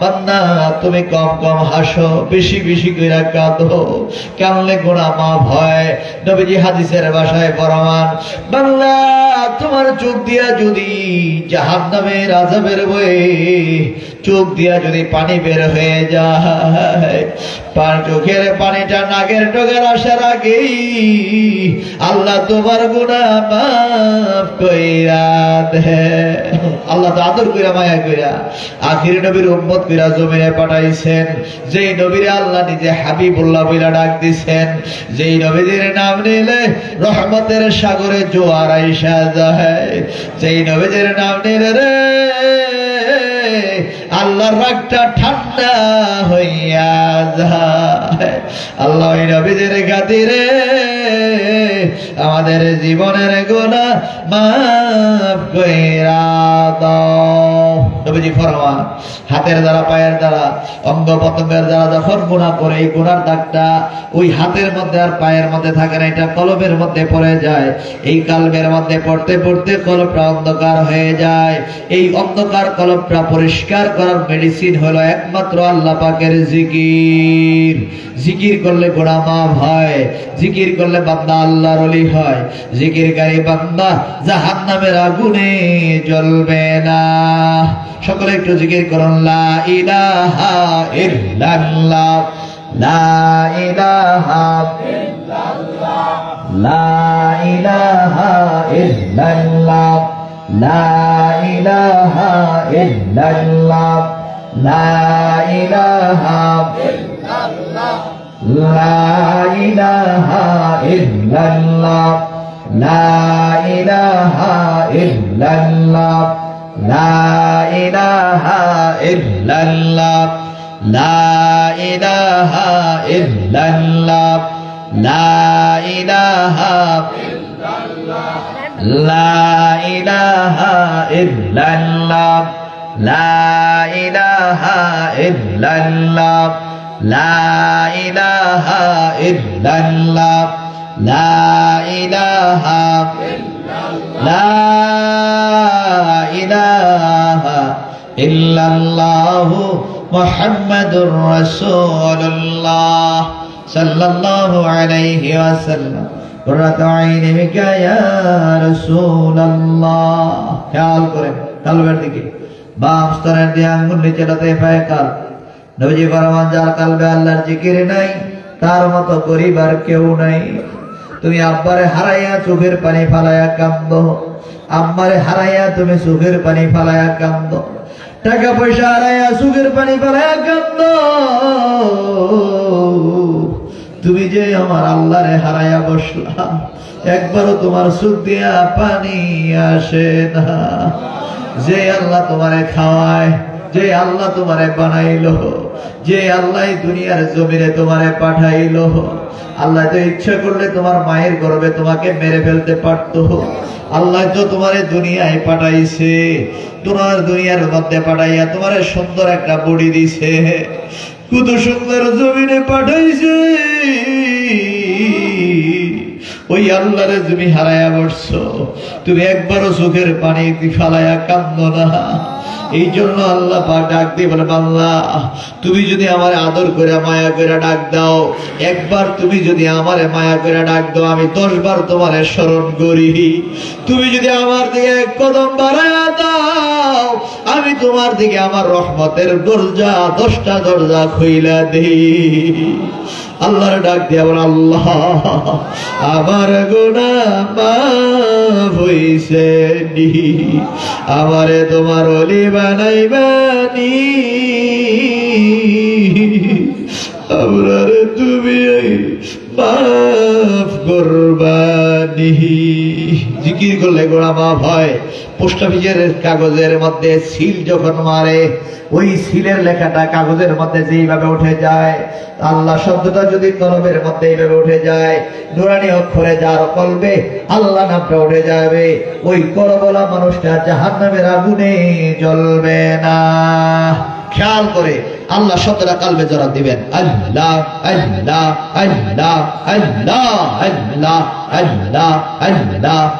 বান্দা তুমি কম কম হাসো, বেশি বেশি কইরা কাঁদো, কানলে গুনাহ মাফ হয়। নবীজি হাদিসের ভাষায় ফরমান, বান্দা তোমার চোখ দিয়া যদি জাহান্নামের আযাবের বয়ে চোখ দিয়া যদি পানি বের হয়ে যায়, চোখের পানিটা নাকের ডগার আসার আগেই আল্লাহ তোমার গুনাহ মাফ কইরা দেয়। আল্লাহ তো আদর কইরা মায়া কইরা আখির নবীর উম্মত কইরা জমিনে পাঠাইছেন, যেই নবীরে আল্লাহ নিজে হাবিবুল্লাহ বইলা ডাক দিছেন, যেই নবীদের নাম নিলে রহমতের সাগরে জোয়ার আইসা যায়, যেই নবীদের নাম নিলে রে আল্লাহর রাগটা ঠান্ডা হইয়া যায়। আল্লাহ ওই নবীদের খাতিরে আমাদের জীবনের গুনাহ মাফ কইরা দাও। নবীজি ফরমান, হাতের দ্বারা পায়ের দ্বারা অঙ্গ প্রত্যঙ্গের দ্বারা যখন গুনাহ করে এই গুনার দাগটা ওই হাতের মধ্যে আর পায়ের মধ্যে থাকে না, এটা কলবের মধ্যে পড়ে যায়। এই কলবের মধ্যে পড়তে পড়তে কলবটা অন্ধকার হয়ে যায়। এই অন্ধকার কলবটা পরিষ্কার করার মেডিসিন হলো একমাত্র আল্লাহ পাকের জিকির। জিকির করলে গুনাহ মাফ হয়, জিকির করলে বান্দা আল্লাহর ওলি হয়, জিকিরকারী বান্দা জাহান্নামের আগুনে জ্বলবে না। সকলে একটু জিকির করুন, লা ইলাহা ইল্লাল্লাহ, লা ইলাহা ইল্লাল্লাহ, লা ইলাহা ইল্লাল্লাহ, লা ইলাহা ইল্লাল্লাহ, লা ইলাহা ইল্লাল্লাহ, লা ইলাহা ইল্লাল্লাহ, লা ইলাহা ইল্লাল্লাহ, লা ইলাহা ইল্লাল্লাহ, লা ইলাহা ইল্লাল্লাহ, লা ইলাহা ইল্লাল্লাহ, লা ইলাহা ইল্লাল্লাহ, লা ইলাহা ইল্লাল্লাহ, লা ইলাহা ইল্লাল্লাহ, লা ইলাহা লা ইলাহা ইল্লাল্লাহু মুহাম্মাদুর রাসূলুল্লাহ সাল্লাল্লাহু আলাইহি ওয়াসাল্লাম। কুররাতু আইনি বিকা ইয়া রাসূলুল্লাহ। খেয়াল করেন কালবের দিকে, বাম স্তনের দিয়ে আঙ্গুল নিচে লতে পায় কাল। নবীজি ফরমান, যার কালবে আল্লাহর জিকির নাই তার মতো গরিবার কেউ নাই। তুমি আব্বারে হারাইয়া চোখের পানি ফালাইয়া কান্দো, আম্মারে হারাইয়া তুমি চোখের পানি ফালাইয়া কান্দো, টাকা পয়সা হারাইয়া চোখের পানি ফালাইয়া কান্দো, তুমি যে আমার আল্লাহরে হারাইয়া বসলা, একবারও তোমার চোখ দিয়া পানি আসে না। যে আল্লাহ তোমারে খাওয়ায়, যে আল্লাহ তোমারে বানাইলো, যে আল্লাহ দুনিয়ার জমিনে তোমারে পাঠাইলো, আল্লাহ তো ইচ্ছা করলে তোমার মায়ের গর্ভে তোমাকে মেরে ফেলতে পারতো। আল্লাহ তো তোমারে দুনিয়ায় পাঠাইছে, তোমার দুনিয়ার মধ্যে পাঠাইয়া তোমারে সুন্দর একটা বডি দিছে, কত সুন্দর জমিনে পাঠাইছে। ওই আল্লাহরে তুমি হারাইয়া বসছো, তুমি একবারও চোখের পানি ফালাইয়া কান্দো না। এই জন্য আল্লাহ পাক ডাক দিয়ে বলে, আল্লাহ তুমি যদি আমারে আদর করে মায়া করে ডাক দাও, একবার তুমি যদি আমারে মায়া করে ডাক দাও, আমি 10 বার তোমারে স্মরণ করি। তুমি যদি আমার দিকে এক কদম বাড়ায়া দাও, আমি তোমার দিকে আমার রহমতের দরজা 10টা দরজা খুইলা দেই। আল্লাহর ডাক দিয়া বলে, আল্লাহ আমার গুনাহ মাফ হইছে নি, আমারে তোমার ওলি বানাইবানি, আমরারে তুমি মাফ করবানি। জিকির করলে গুনাহ মাফ হয়। পোস্ট অফিসের কাগজের মধ্যে সিল যখন মারে, ওই সিলের লেখাটা কাগজের মধ্যে যেইভাবে উঠে যায়, আল্লাহ শব্দটা যদি কলবের মধ্যে এইভাবে উঠে যায়, নুরানি অক্ষরে যার কলবে আল্লাহ নামটা উঠে যাবে, ওই কলবলা মানুষটা জাহান্নামের আগুনে জ্বলবে না। খেয়াল করে আল্লাহ শব্দটা কালবে জড়া দিবেন, আল্লাহ আল্লাহ আল্লাহ আল্লাহ আল্লাহ আল্লাহ আল্লাহ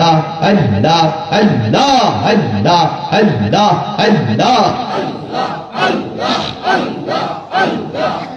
আল্লাহ আল্লাহ আল্লাহ আল্লাহ আল্লাহ আল্লাহ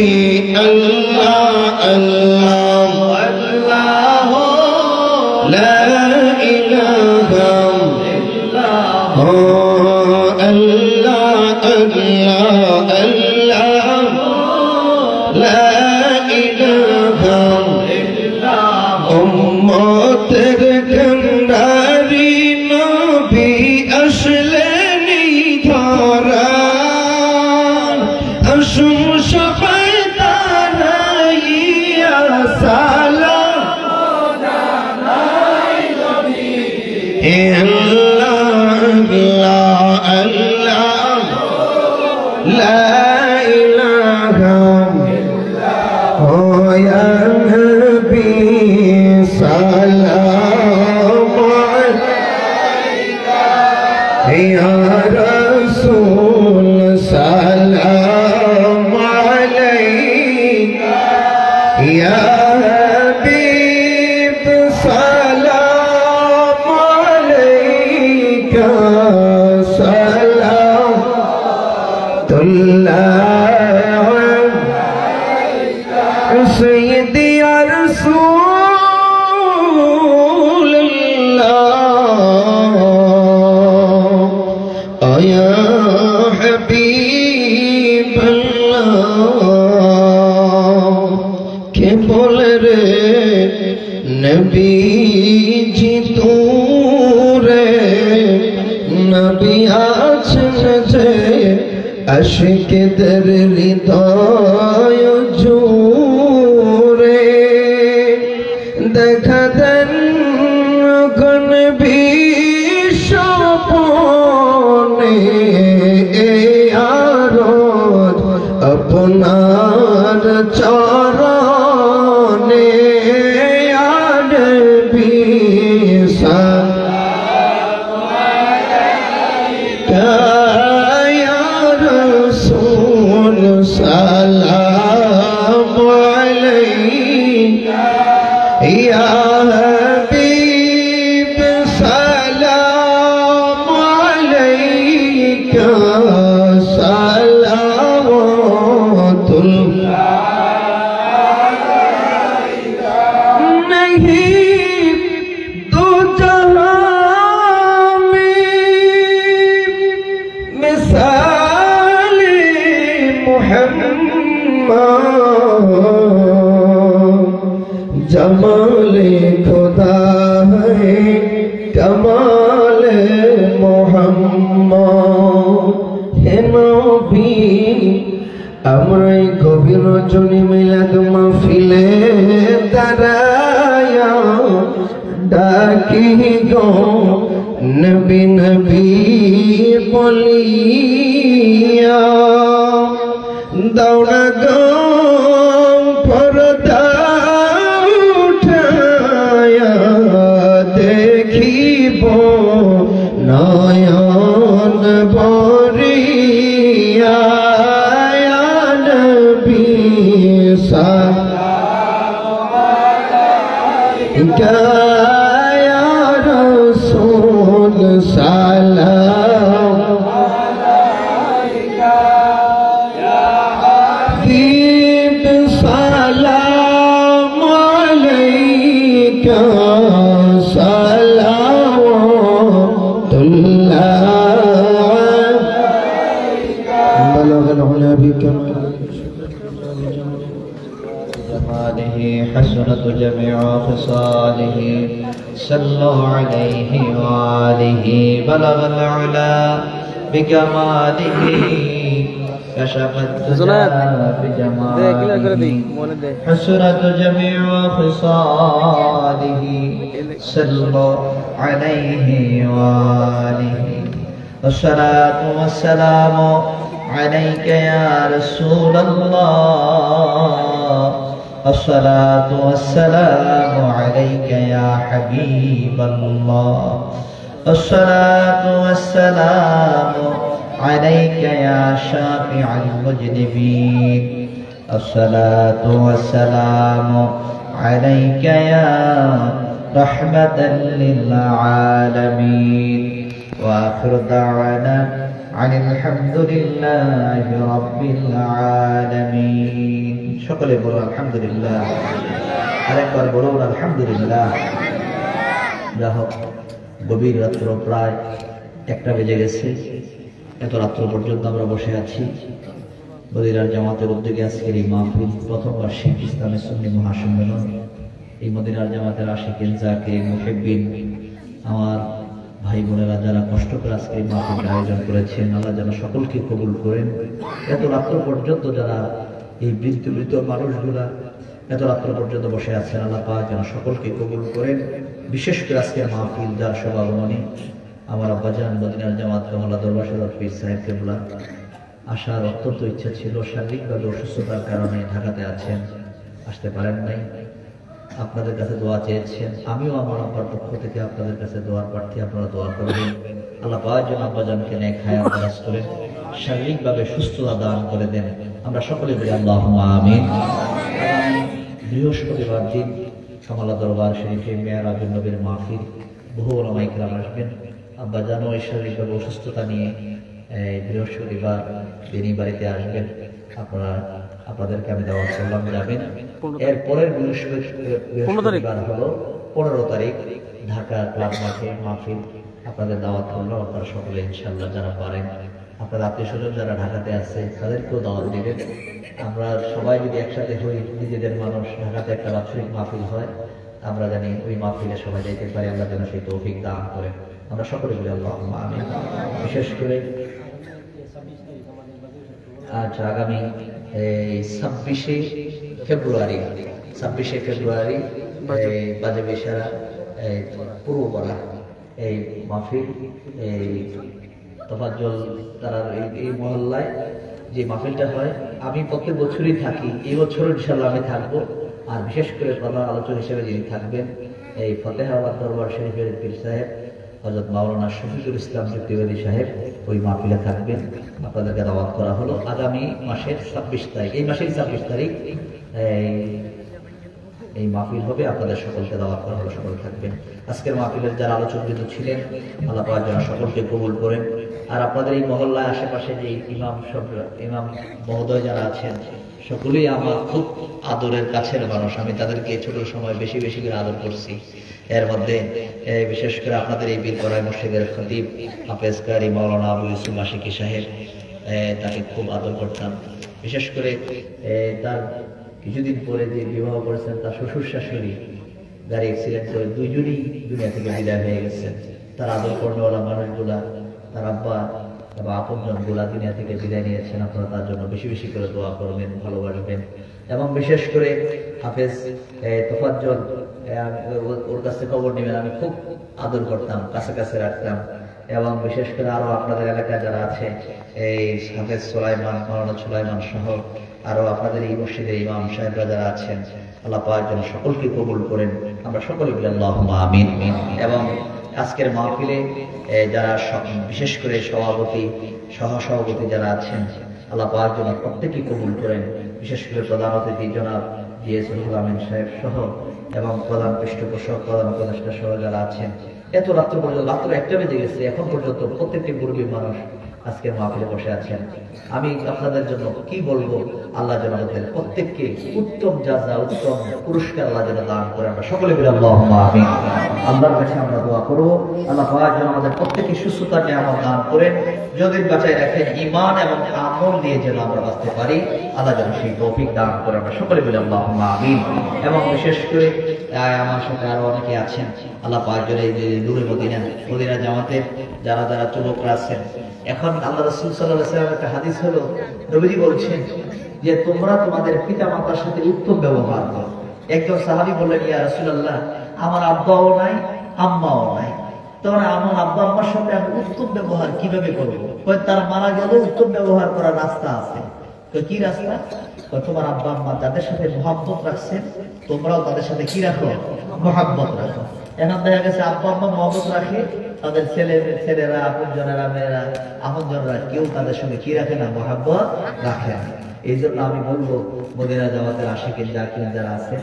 जी अल्लाह अल्लाह अल्लाह ला इलाहा इल्लल्लाह अल्लाह अल्लाह अल्लाह ला इलाहा इल्लल्लाह उम्मतेर कंडारी नबी আসলেনি ধরা আসুন সবাই দাঁড়াইয়া সালাম জানাই নবী আল্লাহ আল্লাহ লা ইলাহা ইল্লাল্লাহ ও ইয়া নবী সালাম আলাইকা ইয়া রাসূল সালাম আলাইকা ইয়া হাবিব সালাম আলাইকা সালাম তুল্লাহ سيدي يا رسول الله يا حبيب الله के बोल रे नबी जी तू रे नबी आछन जे আশিক দের হৃদয় জুড়ে দেখা দেন গণবী স্বপনে আরদ আপনার চরণে আনবী সাল্লাল্লাহু আলাইহি سلام عليك يا حبيب سلام عليك صلوات الله नहीं दो जहां में मिसाल जमाले खुदा है कमाल मोहम्मद हे नबी আমরাই গভীর রজনী মিলাদ মাহফিলে দাঁড়ায়া ডাকি গো নবী নবী বলিয়া দৌড়া গো পর্দা উঠায়া দেখিব নয়ন ভরিয়া নবী সাল্লাল্লাহু আলাইকা ইয়া রাসূল সালাম আলাইকা ইয়া হাবিব সালাম আলাইকা সালাওয়াতুল্লাহ আলাইকা বলগল হুলা বিকামাল جماله حسنة جميع خصاله صلوا عليه وآله بلغ العلا بكماله كشف الدجى بجماله حسنة جميع خصاله صلوا عليه وآله والصلاة والسلام عليك يا رسول الله الصلاة والسلام عليك يا حبيب الله الصلاة والسلام عليك يا شافع المذنبين الصلاة والسلام عليك يا رحمة للعالمين وآخر دعوانا আলহামদুলিল্লাহি রাব্বিল আলামিন। সকলে বলো আলহামদুলিল্লাহ। আরেকবার বলুন আলহামদুলিল্লাহ। যা হোক, গভীর রাত্র, প্রায় 1টা বেজে গেছে। এত রাত্র পর্যন্ত আমরা বসে আছি। মদিনার জামাতের উদ্যোগে আজকের এই মাহফিল, প্রথম বার্ষিক ইসলামী সুন্নি মহাসম্মেলন। এই মদিনার জামাতের আশিকিন, জাকিরিন, মুহিব্বিন, আমার ভাই বোনেরা যারা কষ্ট করে আজকে এই মাহফিল আয়োজন করেছেন, আল্লাহ যেন সকলকে কবুল করেন। এত রাত্র পর্যন্ত যারা এই মৃত মানুষগুলা এত রাত্র পর্যন্ত বসে আছেন, আল্লাহ পাক যেন সকলকে কবুল করেন। বিশেষ করে আজকের মাহফিল যার সভাপতি আমার আব্বাজান মদিনার জামাত কামালা দরবার শরীফ পীর সাহেব কেবলা, আসার অত্যন্ত ইচ্ছা ছিল, শারীরিকভাবে অসুস্থতার কারণে ঢাকাতে আছেন, আসতে পারেন নাই। আপনাদের কাছে দোয়া চেয়েছেন, আমিও আমার আব্বার পক্ষ থেকে আপনাদের কাছে দোয়ার প্রার্থী। আপনারা দোয়া করবেন, আল্লাহ পাক যেন আব্বাজানকে নেক হায়াত দারাজ করেন, শারীরিকভাবে সুস্থতা দান করে দেন। আমরা সকলে বলি আল্লাহুম্মা আমিন। বৃহস্পতিবার দিন কামালা দরবার শরীফে মেরাজুন নবীর মাহফিল, বহু ওলামায়ে কেরাম আসবেন। আব্বাজানও এই শারীরিকভাবে অসুস্থতা নিয়ে বৃহস্পতিবার দিনই বাড়িতে আসবেন। আপনাদেরকে আমি দাওয়াত করলাম, যাবেন। এর পরের বৃহস্পতিবার হলো 15 তারিখ, ঢাকা ক্লাব মাঠে মাহফিল। আপনাদের দাওয়াত করলাম, আপনারা সকলে ইনশাআল্লাহ যারা পারেন, আপনার আত্মীয় স্বজন যারা ঢাকাতে আছে তাদেরকেও দাওয়াত দিবেন। আমরা সবাই যদি একসাথে হই, নিজেদের মানুষ, ঢাকাতে একটা বাৎসরিক মাহফিল হয়, আমরা জানি ওই মাহফিলে সবাই যাইতে পারি। আল্লাহ যেন সেই তৌফিক দান করেন। আমরা সকলে বলি আল্লাহুম্মা আমিন। বিশেষ করে আচ্ছা, আগামী 26শে ফেব্রুয়ারি বাজে বেশারা পূর্বপাড়া এই মাহফিল, এই তোফাজ্জল তারার এই মহল্লায় যে মাহফিলটা হয়, আমি প্রত্যেক বছরই থাকি, এই বছরও ইনশাআল্লাহ আমি থাকবো। আর বিশেষ করে প্রধান আলোচক হিসেবে যিনি থাকবেন, এই ফতেহাবাদ দরবার শরীফের পীর সাহেব হযরত মাওলানা শফিকুল ইসলাম যুক্তিবাদী সাহেব ওই মাহফিলে থাকবেন। আপনাদেরকে দাওয়াত করা হলো আগামী মাসের 26 তারিখ, এই মাসের 26 তারিখ এই মাহফিল হবে। আপনাদের সকলকে দাওয়াত করা হলো, সকলে থাকবেন। আজকের মাহফিলের যারা আলোচকবৃন্দ ছিলেন, আল্লাহ পাক যেন সকলকে কবুল করেন। আর আপনাদের এই মহল্লায় আশেপাশে যে ইমাম মহোদয় যারা আছেন, সকলেই আমার খুব আদরের কাছের মানুষ। আমি তাদেরকে ছোট সময় বেশি বেশি করে আদর করছি। এর মধ্যে বিশেষ করে আপনাদের এই বীরপাড়ায় মসজিদের খতিব হাফেজ কারি মাওলানা আবু ইউসুফ আশিকি সাহেব, তাকে খুব আদর করতাম। বিশেষ করে তার কিছুদিন পরে যে বিবাহ করেছেন, তার শ্বশুর শাশুড়ি গাড়ি অ্যাক্সিডেন্ট করে দুইজনই দুনিয়া থেকে বিদায় হয়ে গেছেন। তার আদর কর্মওয়ালা মানুষগুলা, তার আব্বা বা আপনজন গুলা দুনিয়া থেকে বিদায় নিয়েছেন। আপনারা তার জন্য বেশি বেশি করে দোয়া করবেন, ভালোবাসবেন। এবং বিশেষ করে হাফেজ তোফাজ্জল, ওর কাছে খবর নেবেন, আমি খুব আদর করতাম, কাছে কাছে রাখতাম। এবং বিশেষ করে আরো আপনাদের এলাকায় যারা আছে, এই হাফেজ সুলাইমান, মাওলানা সুলাইমান সহ আরো আপনাদের এই মসজিদের ইমাম সাহেবরা যারা আছেন, আল্লাহ পাক যেন সকলকে কবুল করেন। আমরা সকলে বলি আল্লাহুম্মা আমিন। এবং আজকের মাহফিলে যারা বিশেষ করে সভাপতি, সহসভাপতি যারা আছেন, আল্লাহ পাক যেন প্রত্যেকেই কবুল করেন। বিশেষ করে প্রধান অতিথি জনাব জিএসুল আমিন সাহেব সহ এবং প্রধান পৃষ্ঠপোষক, প্রধান উপদেষ্টা সহ যারা আছেন। এত রাত্র পর্যন্ত, রাত্র 1টা বেজে গেছে, এখন পর্যন্ত প্রত্যেকটি মুরব্বী মানুষ আজকের মাহফিলে বসে আছেন। আমি আপনাদের জন্য কি বলবো, আল্লাহ যেন আমাদের প্রত্যেককে উত্তম জাযা, উত্তম পুরস্কার আল্লাহ যেন দান করে। আমরা সকলে বলি আল্লাহুম্মা আমিন। আল্লাহর কাছে আমরা দোয়া করব, আল্লাহ পাক যেন আমাদের প্রত্যেককে সুস্থতা নিয়ামত দান করেন, যদি বাঁচায় রাখেন ঈমান এবং আমল দিয়ে যেন আমরা বাঁচতে পারি, আল্লাহ যেন সেই তৌফিক দান করে। আমরা সকলে বলি আল্লাহুম্মা আমিন। এবং বিশেষ করে আমার সাথে আরো অনেকে আছেন, আল্লাহ পাক যেন এই যে নূরে মদিনা জামাতের যারা যারা যুবকরা আছেন, এখন আল্লাহ রাসূল সাল্লাল্লাহু আলাইহি ওয়াসাল্লাম একটা হাদিস হলো, নবীজি বলছেন যে তোমরা তোমাদের পিতা মাতার সাথে উত্তম ব্যবহার করো। একজন সাহাবী বললেন, ইয়া রাসূলুল্লাহ, আমার আব্বাও নাই, আম্মাও নাই, তখন আমার আব্বা আম্মার সাথে আমি উত্তম ব্যবহার কিভাবে করবো? তারা মারা গেল, উত্তম ব্যবহার করার রাস্তা আছে। কি রাস্তা? তোমার আব্বা আম্মা যাদের সাথে মহব্বত রাখছেন, তোমরাও তাদের সাথে কি রাখো? মহব্বত রাখো। এখন দেখা গেছে আব্বা আম্মা মহব্বত রাখে, তাদের ছেলেরা, আপনজনেরা, মেয়েরা, আপনজনরা কেউ তাদের সঙ্গে কি রাখে না? মহব্বত রাখে না। এই জন্য আমি বলবো, মদিনা জামাতের আশিকিন জাকিরিন যারা আছে,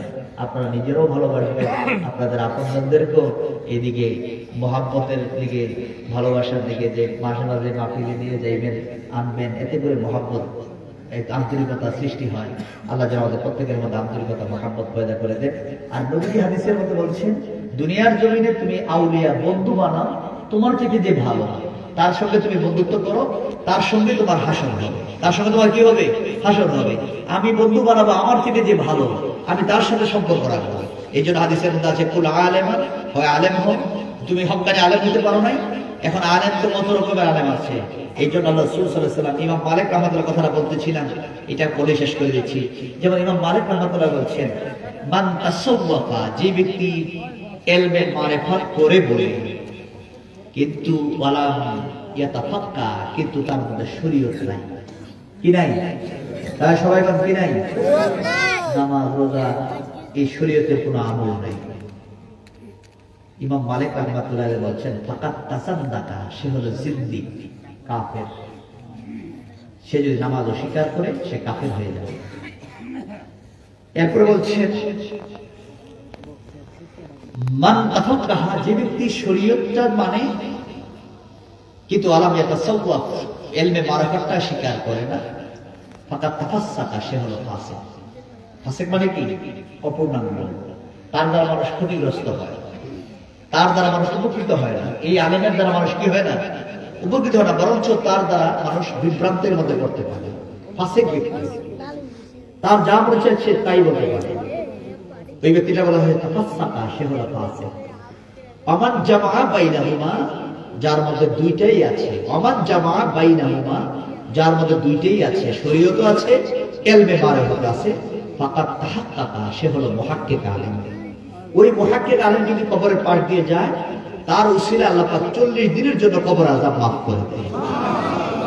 আপনারা নিজেরাও ভালোবাসবেন, আপনাদের আপনজনদেরকেও এদিকে মহাব্বতের দিকে, ভালোবাসার দিকে, যে মাঝে মাঝে মাহফিলে নিয়ে যাইবেন, আনবেন, এতে করে মহাব্বত, আন্তরিকতা সৃষ্টি হয়। আল্লাহ যেন আমাদের প্রত্যেকের মধ্যে আন্তরিকতা, মহাব্বত পয়দা করে দেন। আর নবীজি হাদিসের মধ্যে বলছেন, দুনিয়ার জমিনে তুমি আউলিয়া বন্ধু বানাও, তোমার থেকে যে ভালো তার সঙ্গে তুমি বন্ধুত্ব করো, তার সঙ্গে তোমার হাসর হবে, তার সঙ্গে তোমার কি হবে? হাসর হবে। আমি বন্ধু বানাবো আমার থেকে যে ভালো, আমি তার সাথে সম্পর্ক রাখবো। এই জন্য হাদিসের মধ্যে আছে, কুল আলেমান, হয় আলেম হোক। তুমি হক্কানি আলেম হতে পারো নাই, এখন আলেম তো কত রকমের আলেম আছে। এই জন্য আল্লাহ রাসূল সাল্লাল্লাহু আলাইহি ওয়াসাল্লাম, ইমাম মালিক রাহমাতুল্লাহ কথাটা বলতেছিলাম, এটা বলে শেষ করে দিচ্ছি। যেমন ইমাম মালিক রাহমাতুল্লাহ বলছেন, মান তাসাওয়াফা, যে ব্যক্তি ইলমে মারিফাত করে বলে কিন্তু ওয়ালা ইয়াতাফাক্কা, কিন্তু তার মধ্যে শরীয়ত নাই, কি নাই? তাই সবাই বলেন কি নাই? নামাজ, রোজা, এই শরীয়তের কোনো আমল নাই। ইমাম মালিক রাহমাতুল্লাহ বলছেন, ফাকাত তাসাদ্দাকা, সে হলো জিন্দিক, কাফের। সে যদি নামাজ অস্বীকার করে সে কাফের হয়ে যাবে। এরপরে বলছেন, মান তাফাক্কাহা, যে ব্যক্তি শরীয়তটা মানে কিন্তু আলাম ইয়াতাসাওয়াফ, ইলমে মারিফাতটা স্বীকার করে না, ফাকাত তাফাসসাকা, সে হলো ফাসিক। ফাসিক মানে কি? অপূর্ণাঙ্গ। তার দ্বারা মানুষ ক্ষতিগ্রস্ত হয়, তার দ্বারা মানুষ উপকৃত হয় না। এই আলেমের দ্বারা মানুষ কি হয় না? উপকৃত হয় না, বরঞ্চ তার দ্বারা মানুষ বিভ্রান্তের মধ্যে করতে পারে। ফাসিক ব্যক্তি, তার যা মনে চাইছে তাই বলতে পারে, ওই ব্যক্তিটা বলা হয় তাফাসসাকা, সে হলো ফাসিক। আমান জামা বাইনাহুমা, যার মধ্যে দুইটাই আছে। আমান জামা বাইনাহুমা, যার মধ্যে দুইটাই আছে, শরীয়তও আছে, ইলমে মারিফাত আছে, ফাকাত তাহাক্কাকা, সে হলো মুহাক্কিক আলেম। ওই মুহাক্কিক আলেম যদি কবরের পাশ দিয়ে যায়, তার উসিলা আল্লাহ পাক 40 দিনের জন্য কবর আযাব মাফ করে দেন।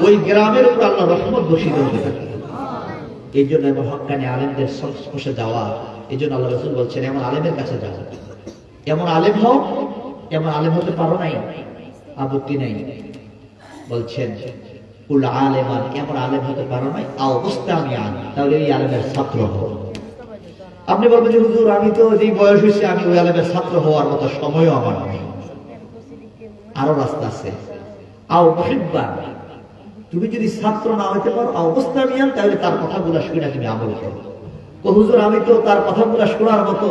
ওই গ্রামের উপর আল্লাহ রহমত বর্ষিত হতে থাকে। এই জন্য হক্কানি আলেমদের সংস্পর্শে যাওয়া, এই জন্য আল্লাহ রাসূল বলছেন, এমন আলেমের কাছে যাও, এমন আলেম হও, এমন আলেম হতে পারো নাই, আপত্তি নাই। বলছেন কুল আলেমান, এমন আলেম হতে পারো নাই, আও মুস্তামিআন, তাহলে এই আলেমের ছাত্র হও। আপনি বলবেন যে হুজুর, আমি তো যে বয়স হয়েছে, আমি ওই আলেমের ছাত্র হওয়ার মতো সময়ও আমার নেই। আরো রাস্তা আছে। আও মুহিব্বান, তুমি যদি ছাত্র না হইতে পারো, আও মুস্তামিআন, তাহলে তার কথাগুলো শুনে তুমি আমল করো। হুজুর, আমি তো তার কথাগুলো শোনার মতো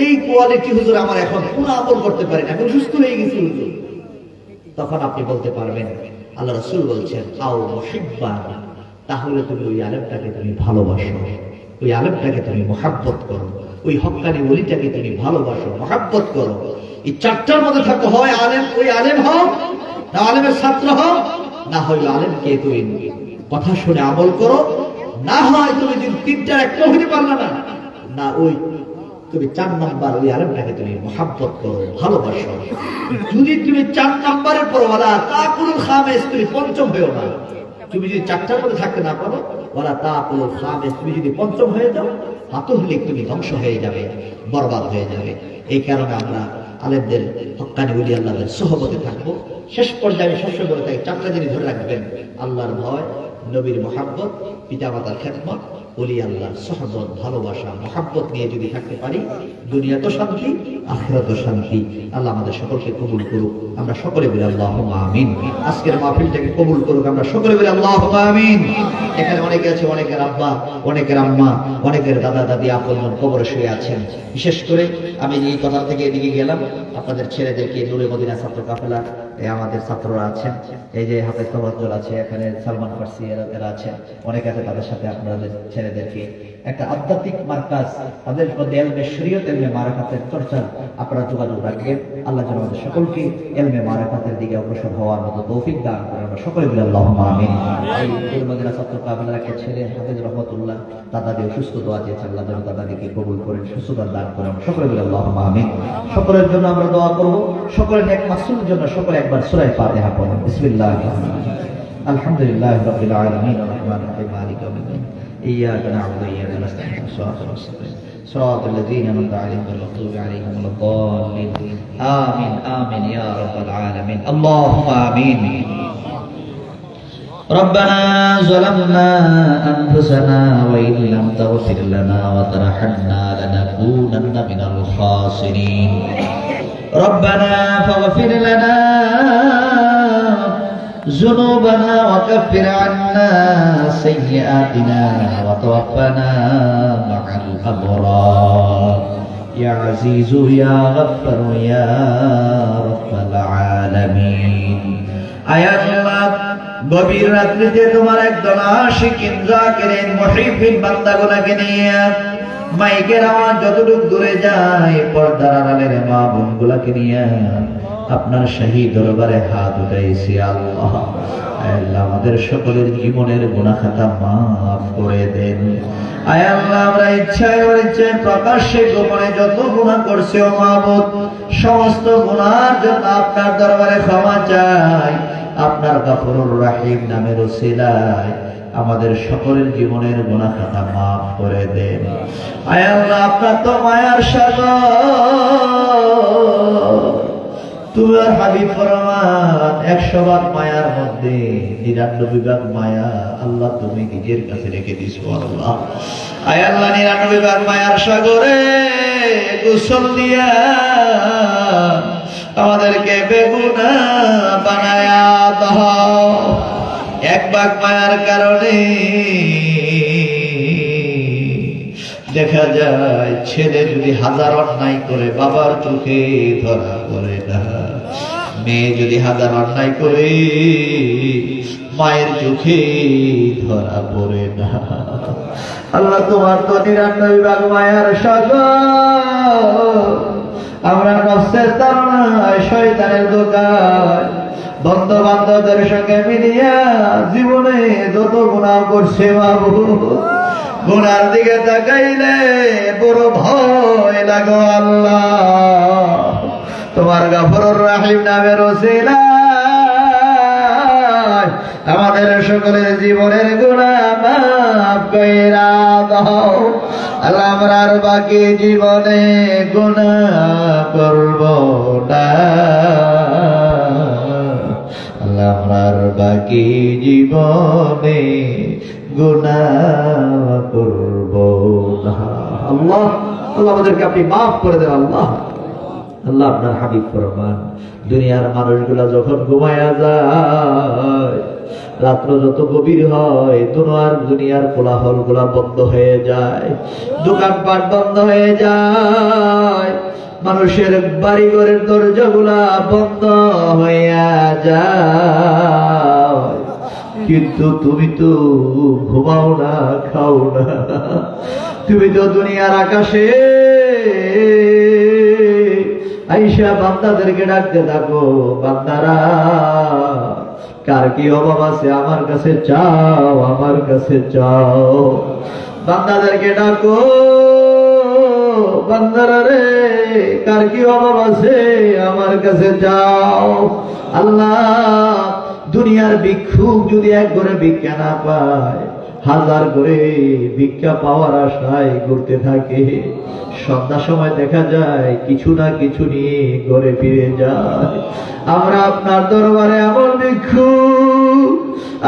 এই কোয়ালিটি হুজুর আমার এখন কোনো আমল করতে পারি না, আমি সুস্থ হয়ে গেছি হুজুর। তখন আপনি বলতে পারবেন, আল্লাহ রাসূল বলছেন, আও মুহিব্বান, তাহলে তুমি ওই আলেমটাকে তুমি ভালোবাসো, ওই আলেমটাকে তুমি মুহাব্বত করো, ওই হক্কানি ওলিটাকে তুমি ভালোবাসো, মুহাব্বত করো। এই চারটার মধ্যে থাকো, হয় আলেম, ওই আলেম হও, না আলেমের ছাত্র হও, না হয় আলেমকে তুমি কথা শুনে আমল করো, না হয় তুমি যদি তিনটার একটা হইতে পারলা না, না ওই তুমি 4 নাম্বার ওই আলেমটাকে তুমি মুহাব্বত করো, ভালোবাসো। যদি তুমি 4 নাম্বারের পর ওয়ালা তাকুলুল খামিস, তুমি পঞ্চম হয়েও না। তুমি যদি 4টার মধ্যে থাকতে না পারো, ওয়ালা তাকুলুল খামিস, তুমি যদি পঞ্চম হয়ে যাও, হাতুহলিক, তুমি ধ্বংস হয়ে যাবে, বরবাদ হয়ে যাবে। এই কারণে আমরা আলেমদের, হক্কানি ওলি আল্লাহদের সোহবতে থাকবো। শেষ পর্যায়ে সবসময় বলে থাকি, 4টা জিনিস ধরে রাখবেন: আল্লাহর ভয়, নবীর মুহাব্বত, পিতামাতার খেদমত, ওলি আল্লাহর সোহবত, ভালোবাসা, মুহাব্বত নিয়ে যদি থাকতে পারি, দুনিয়া তো শান্তি, আখিরাত শান্তি। আল্লাহ আমাদের সকলকে কবুল করুক, আমরা সকলে বলি আল্লাহুম্মা আমিন। আজকের মাহফিলটাকে কবুল করুক, আমরা সকলে বলি আল্লাহুম্মা আমিন। এখানে অনেকে আছে, অনেকের আব্বা, অনেকের আম্মা, অনেকের দাদা দাদি আপনজন কবরে শুয়ে আছেন। বিশেষ করে আমি এই কথা থেকে এদিকে গেলাম, আপনাদের ছেলেদেরকে, নূরে মদিনা ছাত্র কাফেলা, আমাদের ছাত্ররা আছেন, এই যে হাফেজ তওয়াজ্জুল আছে, এখানে সালমান ফার্সি, এরা আছেন, অনেক আছে, তাদের সাথে আপনাদের ছেলেদেরকে একটা আধ্যাত্মিক মার্কাজ, তাদের মধ্যে ইলমে শরীয়ত, ইলমে মারিফাতের চর্চা আপনারা যোগাযোগ রাখবেন। আল্লাহ যেন আমাদের সকলকে ইলমে মারিফাতের দিকে অগ্রসর হওয়ার মতো তৌফিক দান করেন, আমরা সকলে বলি আল্লাহুম্মা আমিন। এই নূরে মদিনা ছাত্র কাফেলার একটা ছেলে হাফেজ রহমতুল্লাহ, দাদাদি অসুস্থ, দোয়া চেয়েছে, আল্লাহ যেন দাদাদিকে কবুল করেন, সুস্থতা দান করেন, সকলে বলি আল্লাহুম্মা আমিন। সকলের জন্য আমরা দোয়া করব, সকলের নেক মাকসুদের জন্য সকলে একবার সূরা ফাতিহা পড়ুন। বিসমিল্লাহির রহমানির রহিম। আলহামদুলিল্লাহি রাব্বিল আলামিন, আর রাহমানির রহিম, মালিকি ইয়াউমিদ্দিন, ইয়্যাকা না'বুদু ওয়া ইয়্যাকা নাস্তাঈন, সিরাতাল মুস্তাকিম, সিরাতাল লাযীনা আন'আমতা আলাইহিম গায়রিল মাগদূবি আলাইহিম ওয়ালাদ-দাল্লিন। আমিন আমিন ইয়া রাব্বাল আলামিন, আল্লাহুম্মা আমিন। ربنا ظلمنا أنفسنا وإن لم تغفر لنا وترحمنا لنكونن من الخاسرين ربنا فاغفر لنا ذنوبنا وكفر عنا سيئاتنا وتوفنا مع الأبرار يا عزيز يا غفر يا رب العالمين আয়াত আল্লাহ গভীর রাত্রিতে তোমার একদল আশিকিন জাকিরিন মুহিবিন বান্দাগুলোকে নিয়ে মাইকের আওয়াজ যতটুকু দূরে যায় পর্দার আড়ালের মা বোনগুলোকে নিয়ে আপনার শাহী দরবারে হাত উঠাইছি আল্লাহ। আল্লাহ আমাদের সকলের জীবনের গুনাহ খাতা মাফ করে দেন। আয় আল্লাহ আমরা ইচ্ছায় অনিচ্ছায় প্রকাশ্যে গোপনে যত গুনাহ করছি ও মাবুদ সমস্ত গুনার জন্য আপনার দরবারে ক্ষমা চাই। আপনার গফুরুর রহিম নামের ওসিলায় আমাদের সকলের জীবনের গুনাহ খাতা মাফ করে দেন। আয় আল্লাহ আপনার তো মায়ার সাগর, তোমার হাবিব ফরমান 100 ভাগ মায়ার মধ্যে 99 ভাগ মায়া আল্লাহ তুমি নিজের কাছে রেখে দিছো আল্লাহ। আয় আল্লাহ 99 ভাগ মায়ার সাগরে গোসল দিয়া আমাদেরকে বেগুনাহ বানায়া দাও। 1 ভাগ মায়ার কারণে দেখা যায় ছেলে যদি 1000 অন্যায় করে বাবার চোখে ধরা পড়ে না, মেয়ে যদি 1000 অন্যায় করে মায়ের চোখে ধরা পড়ে না। আল্লাহ তোমার তো 99 ভাগ মায়ার সাগর, আমরা নফসের তাড়নায় শয়তানের দোকান বন্ধু বান্ধবদের সঙ্গে মিলিয়া জীবনে যত গুনাহ করছে মাবুদ গুনার দিকে তাকাইলে বড় ভয় লাগো আল্লাহ। তোমার গফুরুর রহিম নামের ওসিলায় আমাদের সকলের জীবনের গুনাহ মাফ কইরা দাও আল্লাহ। আমরা আর বাকি জীবনে গুনাহ করব না আল্লাহ, আমরা আর বাকি জীবনে গুনাহ করব না আল্লাহ। আল্লাহ আমাদেরকে আপনি মাফ করে দেন আল্লাহ। আল্লাহ আপনার হাবিব ফরমান দুনিয়ার মানুষগুলা যখন ঘুমায়া যায় রাত্র যত গভীর হয় দুনিয়ার কোলাহল গুলা বন্ধ হয়ে যায়, দোকানপাট বন্ধ হয়ে যায়, মানুষের বাড়ি ঘরের দরজা গুলা বন্ধ হইয়া যায়, কিন্তু তুমি তো ঘুমাও না খাও না, তুমি তো দুনিয়ার আকাশে আইসা বান্দাদেরকে ডাকতে থাকো, বান্দারা কার কি অভাব আছে আমার কাছে চাও, আমার কাছে চাও। বান্দাদেরকে ডাকো, বান্দারা রে কার কি অভাব আছে আমার কাছে চাও। আল্লাহ দুনিয়ার ভিক্ষুক যদি এক ঘরে ভিক্ষা না পায় 1000 করে ভিক্ষা পাওয়ার আশায় ঘুরতে থাকে, সন্ধ্যার সময় দেখা যায় কিছু না কিছু নিয়ে ঘরে ফিরে যায়। আমরা আপনার দরবারে এমন ভিক্ষুক,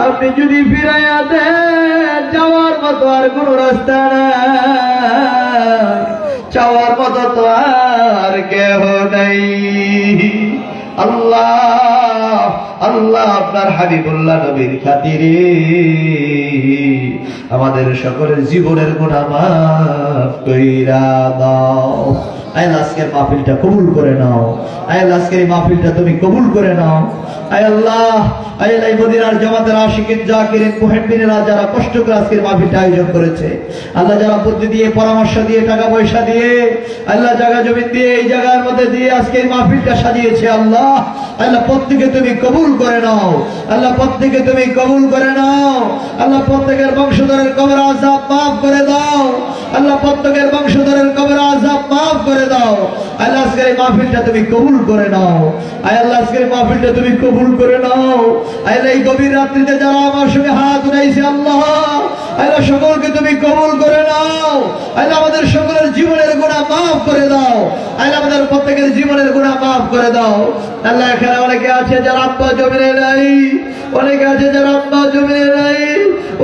আপনি যদি ফিরাইয়া দেন যাওয়ার মতো আর কোন রাস্তা নাই, চাওয়ার মতো তো আর কেহ নাই। আল্লাহ আল্লাহ আপনার হাবিবুল্লাহ নবীর খাতিরে আমাদের সকলের জীবনের গুনাহ মাফ কইরা দাও। আল্লাহ আজকের মাহফিলটা কবুল করে নাও, আল্লাহ আজকের মাহফিলটা তুমি কবুল করে নাও। আল্লাহ আল্লাহ মদিনার জামাতের আশিকিন জাকিরিন মুহিব্বিনেরা যারা কষ্ট করে আজকের মাহফিলটা আয়োজন করেছে, আল্লাহ যারা বুদ্ধি দিয়ে পরামর্শ দিয়ে টাকা পয়সা দিয়ে আল্লাহ জায়গা জমি দিয়ে এই জায়গার মধ্যে দিয়ে আজকের মাহফিলটা সাজিয়েছে, আল্লাহ আল্লাহ প্রত্যেকে তুমি কবুল করে নাও, আল্লাহ প্রত্যেকে তুমি কবুল করে নাও। আল্লাহ প্রত্যেকের বংশধরের কবর আযাব মাফ করে দাও, আল্লাহ প্রত্যেকের বংশধরের কবর আযাব মাফ করে দাও। আল্লাহ আজকের এই মাহফিলটা তুমি কবুল করে নাও, আল্লাহ আজকের মাহফিলটা তুমি কবুল করে নাও। আল্লাহ এই গভীর রাত্রিতে যারা আমার সঙ্গে হাত উঠাইছে আল্লাহ আল্লাহ সকলকে তুমি কবুল করে নাও। আল্লাহ আমাদের সকলের জীবনের গুনাহ মাফ করে দাও, আল্লাহ আমাদের প্রত্যেকের জীবনের গুনাহ মাফ করে দাও। আল্লাহ এখানে অনেকে আছে যারা আব্বা জমিনে নাই, অনেকে আছে যারা আব্বা জমিনে নাই,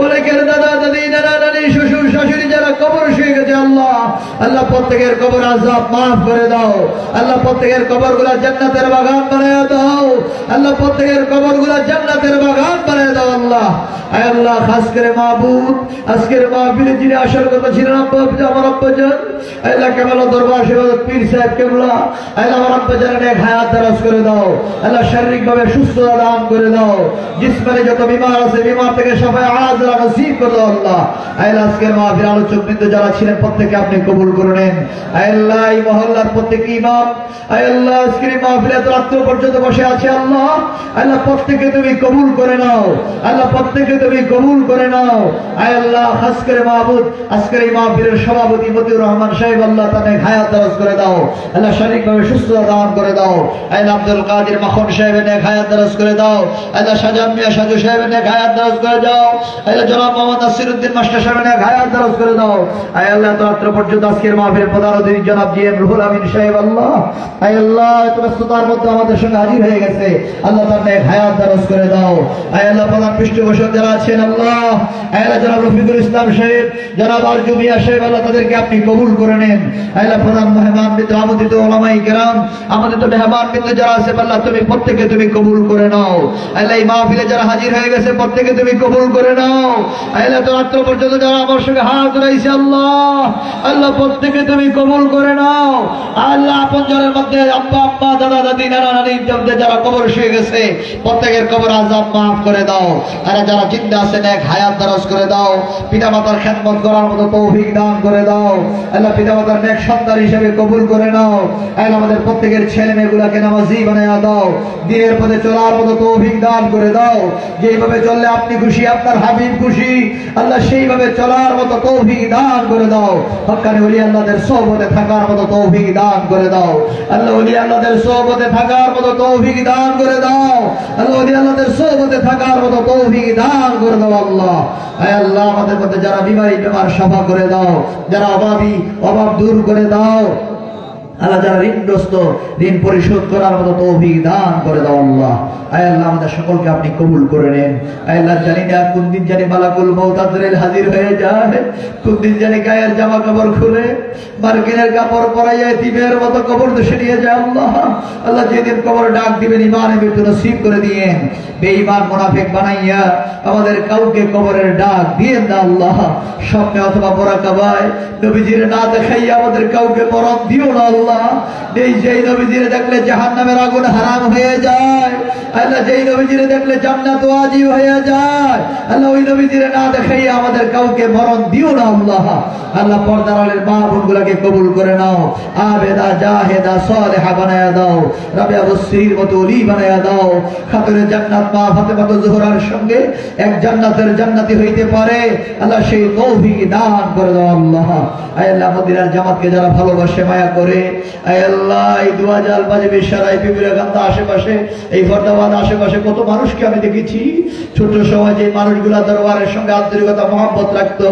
অনেকের দাদা দাদি নানা নানি শ্বশুর শাশুড়ি যারা কবর শুয়ে গেছে আল্লাহ আল্লাহ প্রত্যেকের কবর আযাব মাফ করে দাও আল্লাহ প্রত্যেকের কবরগুলো জান্নাতের বাগান বানায় দাও আল্লাহ প্রত্যেকের কবরগুলো জান্নাতের বাগান বানায় দাও আল্লাহ আয় আল্লাহ খাস করে মাহবুব আজকের মাহফিলে যিনি আসার কথা ছিলেন আমার আব্বাজান আল্লাহ কেবল দরবার সেবক পীর সাহেব কেবলা আল্লাহ আমার আব্বাজানের এক হায়াত দারাজ করে দাও আল্লাহ শারীরিকভাবে সুস্থতা দান করে দাও জিসমানে যত বিমার আছে বিমার থেকে সবাই আজরা নসিব করে দাও আল্লাহ আল্লাহ আজকের মাহফিল আলোচক বৃন্দ যারা ছিলেন প্রত্যেককে আপনি কবুল করে নেন আল্লাহ এই মহল্লার প্রত্যেক ইমাম আল্লাহ আজকের মাহফিলে এত রাত্র পর্যন্ত বসে আছে আল্লাহ আল্লাহ প্রত্যেককে তুমি কবুল করে নাও আল্লাহ প্রত্যেককে তুমি কবুল করে নাও আল্লাহ খাস করে মাহবুব আজকের এই মাহফিলের সভাপতি মতিউর রহমান সাহেব আল্লাহ তাকে হায়াত দারাজ করে দাও আল্লাহ শারীরিকভাবে সুস্থতা দান করে দাও আল্লাহ আব্দুল কাদের মাখন সাহেবের নেক হায়াত দারাজ করে দাও আল্লাহ শাহজাহান মিয়া সাজু সাহেবের নেক হায়াত দারাজ করে দাও আল্লাহ জনাব মোহাম্মদ নাসিরউদ্দিন মাস্টার সাহেবের নেক হায়াত দারাজ করে দাও আল্লাহ এত রাত্র পর্যন্ত আজকের মাহফিলের প্রধান অতিথি জনাব জি এম রুহুল আমিন সাহেব আল্লাহ আল্লাহ এত ব্যস্ততার মধ্যে আমাদের সঙ্গে হাজির হয়ে গেছে আল্লাহ তার নেক হায়াত দারাজ করে দাও আল্লাহ প্রধান পৃষ্ঠপোষক যারা আছেন আল্লাহ আল্লাহ জনাব রফিকুল ইসলাম সাহেব জনাব আরজু মিয়া সাহেব আল্লাহ তাদেরকে আপনি কবুল করে নেন আল্লাহ প্রধান মেহমান বৃন্দ আমন্ত্রিত ওলামায়ে কেরাম আমাদের তো মেহমান বৃন্দ যারা আছে আল্লাহ তুমি প্রত্যেককে তুমি কবুল করে নাও আল্লাহ এই মাহফিলে যারা হাজির হয়ে গেছে প্রত্যেককে তুমি কবুল করে নাও আল্লাহ তো রাত্র পর্যন্ত যারা আমার সঙ্গে হাত ধরেছে আল্লাহ আল্লাহ প্রত্যেককে তুমি কবুল করে নাও আল্লাহ আপনজনের মধ্যে আব্বা আম্মা দাদা দাদি নানা নানির মধ্যে যারা কবর শুয়ে গেছে প্রত্যেকের কবর আযাব মাফ করে দাও আর যারা জিন্দা আছেন এক হায়াত দারাজ করে দাও পিতামাতার খেদমত করার মতো তৌফিক দান করে দাও আল্লাহ পিতামাতার নেক সন্তান হিসেবে কবুল করে নাও আল্লাহ আমাদের প্রত্যেকের ছেলে মেয়েগুলোকে নামাজি বানায়া দাও দিনের পথে চলার মতো তৌফিক দান করে দাও যেইভাবে চললে আপনি খুশি আপনার হাবিব খুশি আল্লাহ সেইভাবে চলার মতো তৌফিক দান করে দাও হক্কানি ওলি আল্লাহদের সোহবতে থাকার মতো তৌফিক দান করে দাও আল্লাহ ওলি আল্লাহদের সোহবতে থাকার মতো তৌফিক দান করে দাও আল্লাহ ওলি আল্লাহদের সোহবতে থাকার মতো তৌফিক দান করে দাও আল্লাহ আয় আল্লাহ আমাদের মধ্যে যারা বিমারি বেমার সাফা করে দাও যারা অভাবী অভাব দূর করে দাও আল্লাহ যারা ঋণগ্রস্ত ঋণ পরিশোধ করার মতো তৌফিক দান করে দাও আল্লাহ আয় আল্লাহ আমাদের সকলকে আপনি কবুল করে নেন আয় আল্লাহ জানি না কোন দিন জানি মালাকুল মউত আজরাইল হাজির হয়ে যায় কোন দিন জানি গায়ের জামা কাপড় খুলে মার্কিনের কাপড় পরাইয়া এতিমের মতো কবর দেশে নিয়ে যায় আল্লাহ আল্লাহ যেদিন কবর ডাক দিবেন ইমানে মৃত্যু নসিব করে দিয়েন বেঈমান মুনাফিক বানাইয়া আমাদের কাউকে কবরের ডাক দিয়েন না আল্লাহ স্বপ্নে অথবা মুরাকাবায় নবীজির না দেখাইয়া আমাদের কাউকে মরণ দিও না আল্লাহ এই যেই নবীজিরে দেখলে জাহান্নামের আগুন হারাম হয়ে যায় আল্লাহ যেই নবীজিরে দেখলে জান্নাত ওয়াজিব হয়ে যায় আল্লাহ ওই নবীজিরে না দেখাইয়া আমাদের কাউকে মরণ দিও না আল্লাহ আল্লাহ পর্দার আলের মা বোনগুলোকে কবুল করে নাও আবেদা জাহেদা সালেহা বানায়া দাও রাবিয়া বসরির মতো ওলি বানায়া দাও খাতুনে জান্নাত মা ফাতেমা জোহরার সঙ্গে এক জান্নাতের জান্নাতি হইতে পারে আল্লাহ সেই তৌফিক দান করে দাও আল্লাহ আয় আল্লাহ মদিনার জামাতকে যারা ভালোবাসে মায়া করে আয় আল্লাহ এই দুয়াজাল বাজে বিশারাই বিবিরাকান্দা আশেপাশে এই ফরদাবাদ আশেপাশে কত মানুষকে আমি দেখেছি ছোট সময় যে মানুষগুলা দরবারের সঙ্গে আন্তরিকতা মহব্বত রাখতো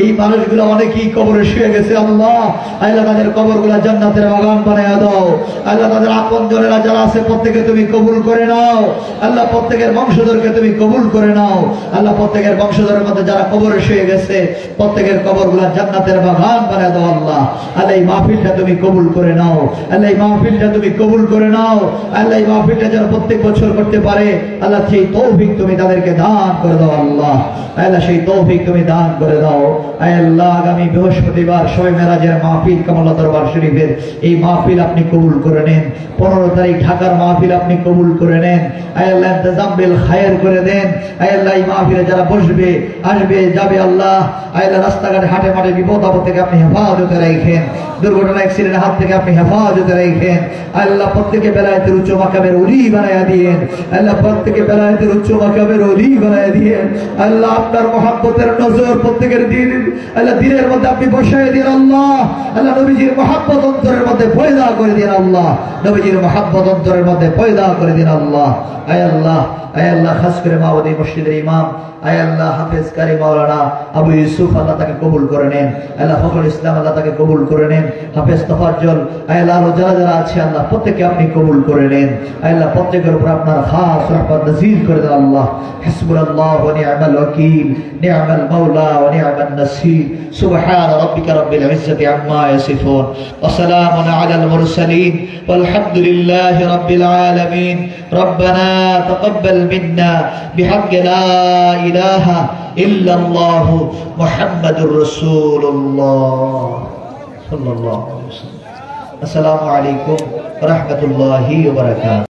এই মানুষগুলো অনেকেই কবরে শুয়ে গেছে আল্লাহ আল্লাহ তাদের কবরগুলা জান্নাতের বাগান বানায়া দাও আল্লাহ তাদের আপনজনেরা যারা আছে প্রত্যেকে তুমি কবুল করে নাও আল্লাহ প্রত্যেকের বংশধরকে তুমি কবুল করে নাও আল্লাহ প্রত্যেকের বংশধরের মধ্যে যারা কবরে শুয়ে গেছে প্রত্যেকের কবরগুলা জান্নাতের বাগান বানায়া দাও আল্লাহ আল্লাহ এই মাহফিলটা তুমি কবুল করে নাও আল্লাহ এই মাহফিলটা তুমি কবুল করে নাও আল্লাহ এই মাহফিলটা যারা প্রত্যেক বছর করতে পারে আল্লাহ সেই তৌফিক তুমি তাদেরকে দান করে দাও আল্লাহ আল্লাহ সেই তৌফিক তুমি দান করে দাও আয় আল্লাহ আগামী বৃহস্পতিবার শবে মেরাজের মাহফিল কামাল্লাহ দরবার শরীফের এই মাহফিল আপনি কবুল করে নেন 15 তারিখ ঢাকার মাহফিল আপনি কবুল করে নেন আয় আল্লাহ ইন্তজাম বিল খায়ের করে দেন আয় আল্লাহ এই মাহফিলে যারা বসবে আসবে যাবে আল্লাহ আয় আল্লাহ রাস্তাঘাটে হাটে মাঠে বিপদ আপদ থেকে আপনি হেফাজতে রাখেন দুর্ঘটনা অ্যাক্সিডেন্টের হাত থেকে আপনি হেফাজতে রাখেন আল্লাহ প্রত্যেকে বেলায়েতের উচ্চ মাকামের ওলি বানায়া দিয়েন আল্লাহ প্রত্যেকে বেলায়েতের উচ্চ মাকামের ওলি বানায়া দিয়েন আল্লাহ আপনার মহব্বতের নজর প্রত্যেকের দিন আল্লাহ দিনের মধ্যে আপনি বসায় দিন আল্লাহ আল্লাহ নবীজির মহব্বত অন্তরের মধ্যে পয়দা করে দিন আল্লাহ নবীজির মহব্বত অন্তরের মধ্যে পয়দা করে দিন আল্লাহ আয় আল্লাহ আয় আল্লাহ খাস করে মাওলানা মসজিদের ইমাম আয় আল্লাহ হাফেজ কারি মাওলানা আবু ইউসুফ আল্লাহ তাকে কবুল করে নেন, আল্লাহ ফখরুল ইসলাম আল্লাহ তাকে কবুল করে নেন, হাফেজ তফাজ্জল আয় আল্লাহ যারা যারা আছে আল্লাহ প্রত্যেককে আপনি কবুল করে নেন, আয় আল্লাহ প্রত্যেকের উপর আপনার খাস রহমত নাযিল করে দেন। আল্লাহ হাসবুনাল্লাহু ওয়া নি'মাল ওয়াকিল নি'মাল মাওলা ওয়া নি'মান নাসির সুবহান রাব্বিকা রাব্বিল ইজ্জাতি আম্মা ইয়াসিফুন ওয়া সালামুন আলাল মুরসালিন ওয়ালহামদুলিল্লাহি রাব্বিল আলামিন। রব্বানা তাকাব্বাল মিন্না বিহাক্কি লা ইলাহা ইল্লাল্লাহু মুহাম্মাদুর রাসূলুল্লাহ সাল্লাল্লাহু আলাইহি ওয়াসাল্লাম। আসসালামু আলাইকুম ওয়া রাহমাতুল্লাহি ওয়া বারাকাতুহু।